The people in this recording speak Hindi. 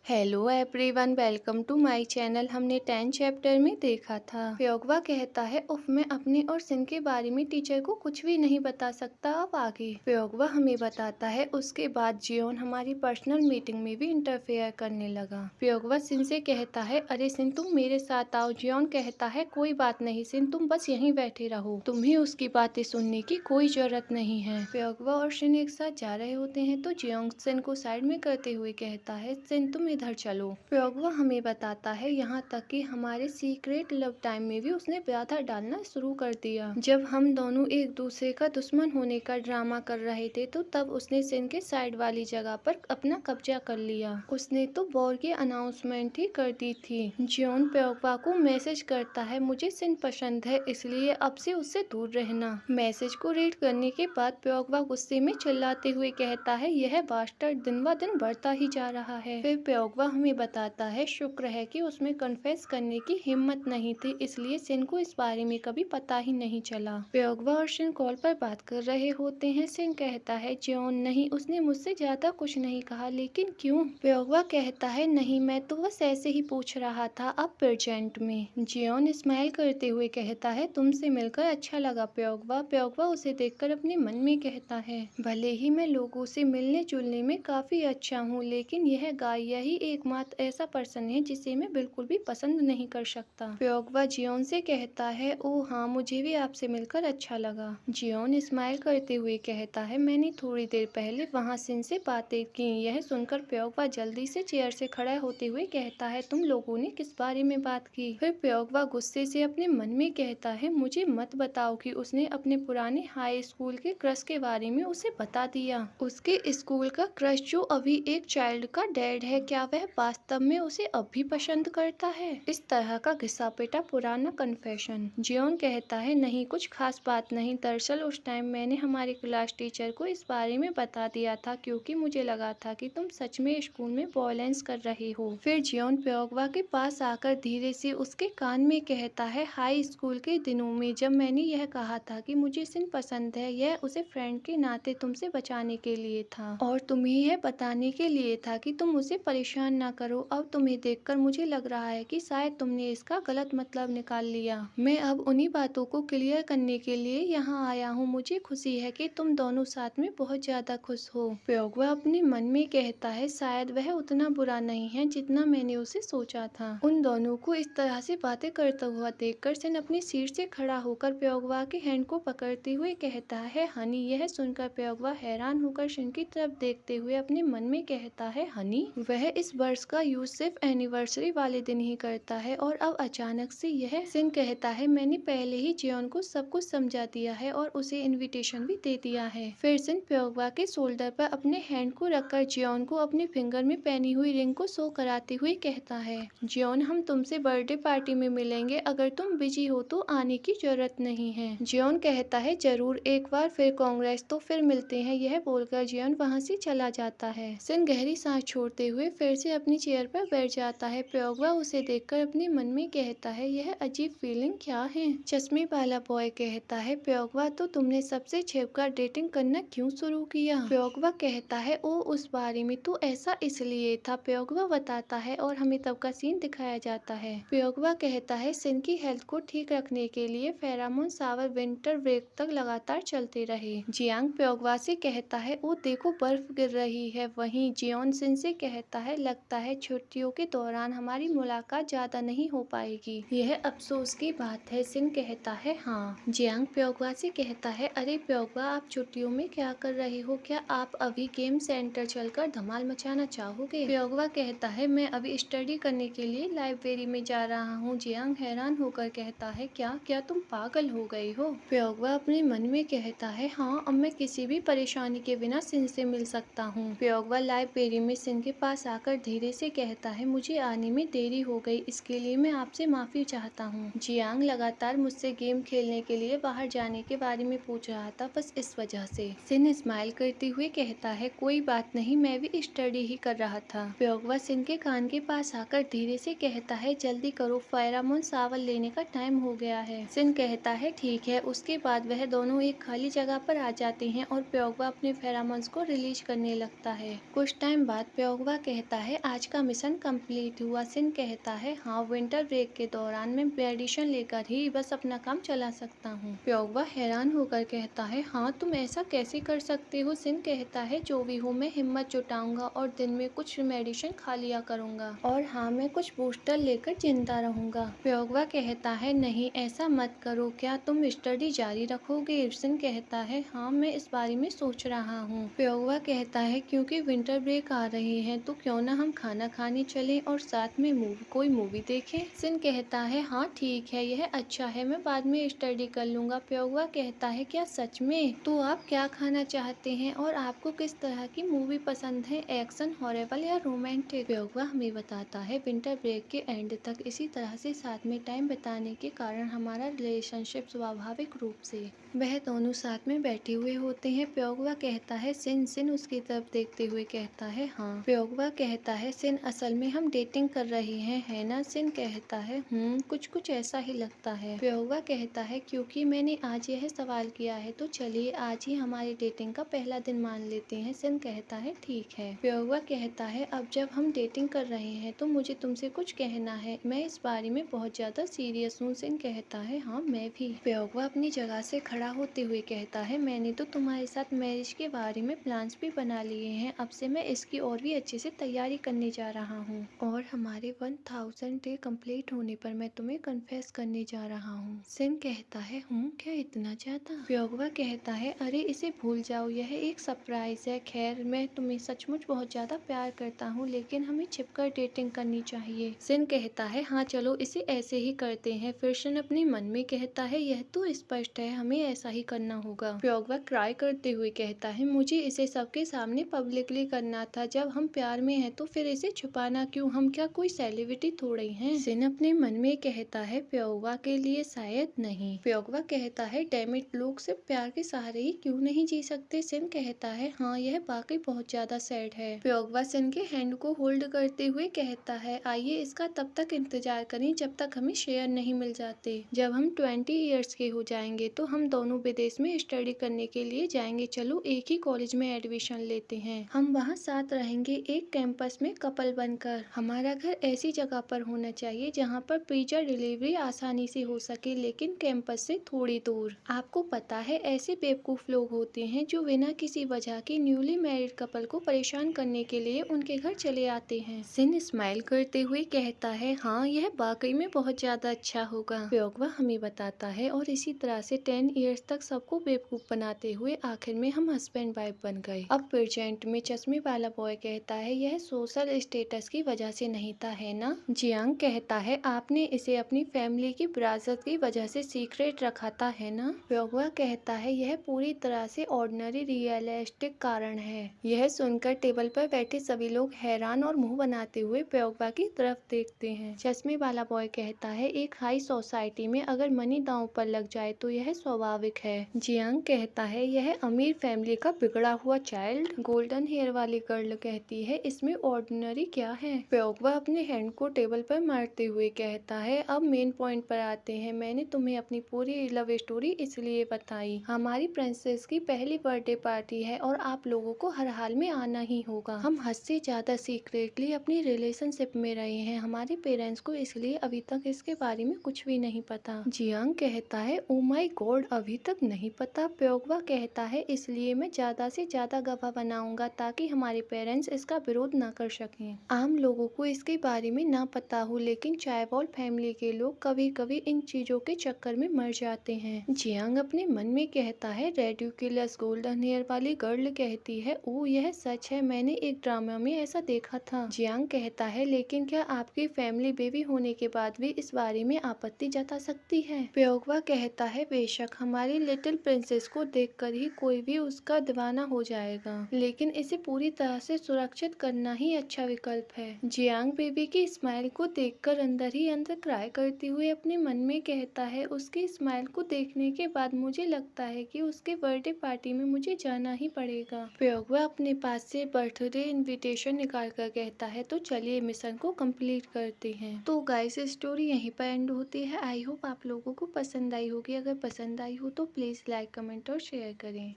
Hello everyone, welcome to my channel. हमने 10 चैप्टर में देखा था प्योगवा कहता है उफ, मैं अपने और सिन के बारे में टीचर को कुछ भी नहीं बता सकता। अब आगे प्योगवा हमें बताता है उसके बाद जियोन हमारी पर्सनल मीटिंग में भी इंटरफेयर करने लगा। प्योगवा सिन से कहता है अरे सिन तुम मेरे साथ आओ। जियोन कहता है कोई बात नहीं सिन, तुम बस यहीं बैठे रहो, तुम्हें उसकी बातें सुनने की कोई जरूरत नहीं है। प्योगवा और सिन एक साथ जा रहे होते हैं तो जियोंग सिन को साइड में करते हुए कहता है सिन तुम इधर चलो। प्योगवा हमें बताता है यहाँ तक कि हमारे सीक्रेट लव टाइम में भी उसने बाधा डालना शुरू कर दिया। जब हम दोनों एक दूसरे का दुश्मन होने का ड्रामा कर रहे थे तो तब उसने सिन के साइड वाली जगह पर अपना कब्जा कर लिया। उसने तो वॉर की अनाउंसमेंट ही कर दी थी। जियोन प्योगवा को मैसेज करता है मुझे सिन पसंद है, इसलिए अब से उससे दूर रहना। मैसेज को रीड करने के बाद प्योगवा गुस्से में चिल्लाते हुए कहता है यह बास्टर्ड दिन ब दिन बढ़ता ही जा रहा है। फिर प्योगवा हमें बताता है शुक्र है कि उसमें कन्फेस करने की हिम्मत नहीं थी, इसलिए सिन को इस बारे में कभी पता ही नहीं चला। प्योगवा और सिन कॉल पर बात कर रहे होते हैं। सिन कहता है जियोन नहीं, उसने मुझसे ज्यादा कुछ नहीं कहा, लेकिन क्यों? प्योगवा कहता है नहीं, मैं तो बस ऐसे ही पूछ रहा था। अब प्रेजेंट में जियोन स्माइल करते हुए कहता है तुमसे मिलकर अच्छा लगा प्योगवा। प्योगवा उसे देखकर अपने मन में कहता है भले ही मैं लोगों से मिलने जुलने में काफी अच्छा हूँ, लेकिन यह गाय यही एकमात्र ऐसा पर्सन है जिसे मैं बिल्कुल भी पसंद नहीं कर सकता। प्योगवा जियोन से कहता है ओ हाँ, मुझे भी आपसे मिलकर अच्छा लगा। जियोन स्माइल करते हुए कहता है मैंने थोड़ी देर पहले वहाँ सिन से बातें की। यह सुनकर प्योगवा जल्दी से चेयर से खड़ा होते हुए कहता है तुम लोगों ने किस बारे में बात की? फिर प्योगवा गुस्से से अपने मन में कहता है मुझे मत बताओ कि उसने अपने पुराने हाई स्कूल के क्रश के बारे में उसे बता दिया। उसके स्कूल का क्रश जो अभी एक चाइल्ड का डैड है, क्या वह वास्तव में उसे अब भी पसंद करता है? इस तरह का घिसा पिटा पुराना कन्फेशन। जियोन कहता है नहीं, कुछ खास बात नहीं। दरअसल उस टाइम मैंने हमारे क्लास टीचर को इस बारे में बता दिया था क्योंकि मुझे लगा था कि तुम सच में स्कूल में वॉयलेंस कर रहे हो। फिर जियोन प्योगवा के पास आकर धीरे से उसके कान में कहता है हाई स्कूल के दिनों में जब मैंने यह कहा था कि मुझे सिन पसंद है, यह उसे फ्रेंड के नाते तुमसे बचाने के लिए था और तुम्हें यह बताने के लिए था कि तुम उसे परेशान ना करो। अब तुम्हें देखकर मुझे लग रहा है कि शायद तुमने इसका गलत मतलब निकाल लिया। मैं अब उन्हीं बातों को क्लियर करने के लिए यहाँ आया हूँ। मुझे खुशी है कि तुम दोनों साथ में बहुत ज्यादा खुश हो। प्योगवा अपने मन में कहता है शायद वह उतना बुरा नहीं है जितना मैंने उसे सोचा था। उन दोनों को इस तरह से बातें करता हुआ देखकर सिन अपनी सीट से खड़ा होकर प्योगवा के हैंड को पकड़ते हुए कहता है हनी। यह सुनकर प्योगवा हैरान होकर सिन की तरफ देखते हुए अपने मन में कहता है हनी? वह इस वर्ष का यूज सिर्फ एनिवर्सरी वाले दिन ही करता है और अब अचानक से यह? सिन कहता है मैंने पहले ही जियोन को सब कुछ समझा दिया है और उसे इनविटेशन भी दे दिया है। फिर सिन प्योगवा के शोल्डर पर अपने हैंड को रखकर जियोन को अपने फिंगर में पहनी हुई रिंग को शो कराते हुए कहता है जियोन हम तुमसे बर्थडे पार्टी में मिलेंगे, अगर तुम बिजी हो तो आने की जरूरत नहीं है। जियोन कहता है जरूर, एक बार फिर कांग्रेस, तो फिर मिलते हैं। यह बोलकर जियोन वहाँ से चला जाता है। सिन गहरी सांस छोड़ते हुए फिर से अपनी चेयर पर बैठ जाता है। प्योगवा उसे देखकर अपने मन में कहता है यह अजीब फीलिंग क्या है? चश्मे वाला बॉय कहता है प्योगवा तो तुमने सबसे छिपकर डेटिंग करना क्यों शुरू किया? प्योगवा कहता है ओ उस बारे में तो ऐसा इसलिए था, प्योगवा बताता है और हमें तब का सीन दिखाया जाता है। प्योगवा कहता है सिन की हेल्थ को ठीक रखने के लिए फेरामोन शावर विंटर ब्रेक तक लगातार चलते रहे। जियांग प्योगवा से कहता है ओ देखो बर्फ गिर रही है। वहीं जियोन सिन से कहता है लगता है छुट्टियों के दौरान हमारी मुलाकात ज्यादा नहीं हो पाएगी, यह अफसोस की बात है। सिन कहता है हाँ। जियांग प्योगवा से कहता है अरे प्योगवा, आप छुट्टियों में क्या कर रहे हो? क्या आप अभी गेम सेंटर चलकर धमाल मचाना चाहोगे? प्योगवा कहता है मैं अभी स्टडी करने के लिए लाइब्रेरी में जा रहा हूँ। जियांग हैरान होकर कहता है क्या क्या तुम पागल हो गई हो? प्योगवा अपने मन में कहता है हाँ, अब मैं किसी भी परेशानी के बिना सिन से मिल सकता हूँ। प्योगवा लाइब्रेरी में सिन के पास आकर धीरे से कहता है मुझे आने में देरी हो गई, इसके लिए मैं आपसे माफी चाहता हूँ। जियांग लगातार मुझसे गेम खेलने के लिए बाहर जाने के बारे में पूछ रहा था, बस इस वजह से। सिन स्माइल करते हुए कहता है कोई बात नहीं, मैं भी स्टडी ही कर रहा था। प्योगवा सिन के कान के पास आकर धीरे से कहता है जल्दी करो, फेरामोन शावर लेने का टाइम हो गया है। सिन कहता है ठीक है। उसके बाद वह दोनों एक खाली जगह पर आ जाते हैं और प्योगवा अपने फेरामोन्स को रिलीज करने लगता है। कुछ टाइम बाद प्योगवा कहता है आज का मिशन कंप्लीट हुआ। सिन कहता है हाँ, विंटर ब्रेक के दौरान मैं मेडिसिन लेकर ही बस अपना काम चला सकता हूँ। प्योगवा हैरान होकर कहता है हाँ, तुम ऐसा कैसे कर सकते हो। सिन कहता है जो भी हो, मैं हिम्मत जुटाऊंगा और दिन में कुछ मेडिसिन खा लिया करूंगा, और हाँ, मैं कुछ बूस्टर लेकर जिंदा रहूंगा। प्योगवा कहता है नहीं, ऐसा मत करो, क्या तुम स्टडी जारी रखोगे। सिन कहता है हाँ, मैं इस बारे में सोच रहा हूँ। प्योगवा कहता है क्योंकि विंटर ब्रेक आ रही है तो क्यों ना हम खाना खाने चलें और साथ में कोई मूवी देखें। सिन कहता है हाँ ठीक है, यह अच्छा है, मैं बाद में स्टडी कर लूंगा। प्योगवा कहता है क्या सच में? तो आप क्या खाना चाहते हैं और आपको किस तरह की मूवी पसंद है, एक्शन, हॉरर या रोमांटिक। प्योगवा हमें बताता है विंटर ब्रेक के एंड तक इसी तरह से साथ में टाइम बिताने के कारण हमारा रिलेशनशिप स्वाभाविक रूप से वह दोनों साथ में बैठे हुए होते हैं। प्योगवा कहता है सिन उसकी तरफ देखते हुए कहता है हाँ। प्योगवा कहता है सिन असल में हम डेटिंग कर रहे हैं, है ना। सिन कहता है कुछ ऐसा ही लगता है। प्योगवा कहता है क्योंकि मैंने आज यह सवाल किया है तो चलिए आज ही हमारी डेटिंग का पहला दिन मान लेते हैं। सिन कहता है ठीक है। प्योगवा कहता है अब जब हम डेटिंग कर रहे हैं तो मुझे तुमसे कुछ कहना है, मैं इस बारे में बहुत ज्यादा सीरियस हूँ। सिन कहता है हाँ मैं भी। प्योगवा अपनी जगह से खड़ा होते हुए कहता है मैंने तो तुम्हारे साथ मैरिज के बारे में प्लान्स भी बना लिए हैं, अब से मैं इसकी और भी अच्छे से तैयारी करने जा रहा हूँ और हमारे 1000 डे कंप्लीट होने पर मैं तुम्हें कन्फेस करने जा रहा हूँ। सिन कहता है क्या इतना ज्यादा। प्योगवा कहता है अरे इसे भूल जाओ, यह एक सरप्राइज है। खैर मैं तुम्हें सचमुच बहुत ज्यादा प्यार करता हूँ, लेकिन हमें छिपकर डेटिंग करनी चाहिए। सिन कहता है हाँ चलो इसे ऐसे ही करते हैं। फिर सिन अपने मन में कहता है यह तो स्पष्ट है, हमें ऐसा ही करना होगा। प्योगवा ट्राई करते हुए कहता है मुझे इसे सबके सामने पब्लिकली करना था, जब हम प्यार में हैं तो फिर इसे छुपाना क्यों, हम क्या कोई सेलिब्रिटी थोड़े हैं। सिन अपने मन में कहता है प्योगवा के लिए शायद नहीं। प्योगवा कहता है डैम इट, लोग सिर्फ प्यार के सहारे ही क्यों नहीं जी सकते। सिन कहता है हाँ यह वाकई बहुत ज्यादा सैड है। प्योगवा सिन के हैंड को होल्ड करते हुए कहता है आइए इसका तब तक इंतजार करें जब तक हमें शेयर नहीं मिल जाते। जब हम 20 ईयर्स के हो जाएंगे तो हम दोनों विदेश में स्टडी करने के लिए जाएंगे, चलो एक ही कॉलेज में एडमिशन लेते हैं, हम वहाँ साथ रहेंगे एक कैंपस में कपल बनकर। हमारा घर ऐसी जगह पर होना चाहिए जहाँ पर पिज्जा डिलीवरी आसानी से हो सके, लेकिन कैंपस से थोड़ी दूर। आपको पता है ऐसे बेवकूफ लोग होते हैं जो बिना किसी वजह के न्यूली मैरिड कपल को परेशान करने के लिए उनके घर चले आते हैं। सिन स्माइल करते हुए कहता है हाँ यह वाकई में बहुत ज्यादा अच्छा होगा। प्योगवा हमें बताता है और इसी तरह से 10 ईयर्स तक सबको बेवकूफ बनाते हुए आखिर में हम हस्बैंड वाइफ बन गए। अब प्रेजेंट में चश्मे वाला बॉय कहता है यह सोशल स्टेटस की वजह से नहीं था, है ना। जियांग कहता है आपने इसे अपनी फैमिली की विरासत की वजह से सीक्रेट रखा था, है ना। प्योगवा कहता है यह पूरी तरह से ऑर्डिनरी रियलिस्टिक कारण है। यह सुनकर टेबल पर बैठे सभी लोग हैरान और मुंह बनाते हुए प्योगवा की तरफ देखते हैं। चश्मे वाला बॉय कहता है एक हाई सोसाइटी में अगर मनी दांव पर लग जाए तो यह स्वाभाविक है। जियांग कहता है यह अमीर फैमिली का बिगड़ा हुआ चाइल्ड। गोल्डन हेयर वाली गर्ल कहती है इसमें ऑर्डिनरी क्या है। प्योगवा अपने हैंड को टेबल पर मारते हुए कहता है अब मेन पॉइंट पर आते हैं, मैंने तुम्हें अपनी पूरी लव स्टोरी इसलिए बताई। हमारी प्रिंसेस की पहली बर्थडे पार्टी है और आप लोगों को हर हाल में आना ही होगा। हम हद से ज्यादा सीक्रेटली अपनी रिलेशनशिप में रहे हैं, हमारे पेरेंट्स को इसलिए अभी तक इसके बारे में कुछ भी नहीं पता। जियांग कहता है ओ माय गॉड, अभी तक नहीं पता। प्योगवा कहता है इसलिए मैं ज्यादा से ज्यादा गवाह बनाऊंगा ताकि हमारे पेरेंट्स इसका विरोध न कर सकें। आम लोगों को इसके बारे में ना पता हो, लेकिन चायवॉल फैमिली के लोग कभी कभी इन चीजों के चक्कर में मर जाते हैं। जियांग अपने मन में कहता है रेडिकुलस। गोल्डन हेयर वाली गर्ल कहती है ओ यह सच है, मैंने एक ड्रामा में ऐसा देखा था। जियांग कहता है लेकिन क्या आपकी फैमिली बेबी होने के बाद भी इस बारे में आपत्ति जता सकती है। प्योगवा कहता है बेशक, हमारी लिटिल प्रिंसेस को देखकर ही कोई भी उसका दीवाना हो जाएगा, लेकिन इसे पूरी तरह से सुरक्षित करना ही अच्छा विकल्प है। जियांग बेबी की स्माइल को देखकर अंदर ही अंदर क्राई करते हुए अपने मन में कहता है उसकी स्माइल को देखने के बाद मुझे लगता है कि उसके बर्थडे पार्टी में मुझे जाना ही पड़ेगा। प्योगवा अपने पास से बर्थडे इनविटेशन निकाल कर कहता है तो चलिए मिशन को कंप्लीट करते हैं। तो गाइस स्टोरी यहीं पर एंड होती है। आई होप आप लोगों को पसंद आई होगी। अगर पसंद आई हो तो प्लीज लाइक कमेंट और शेयर करें।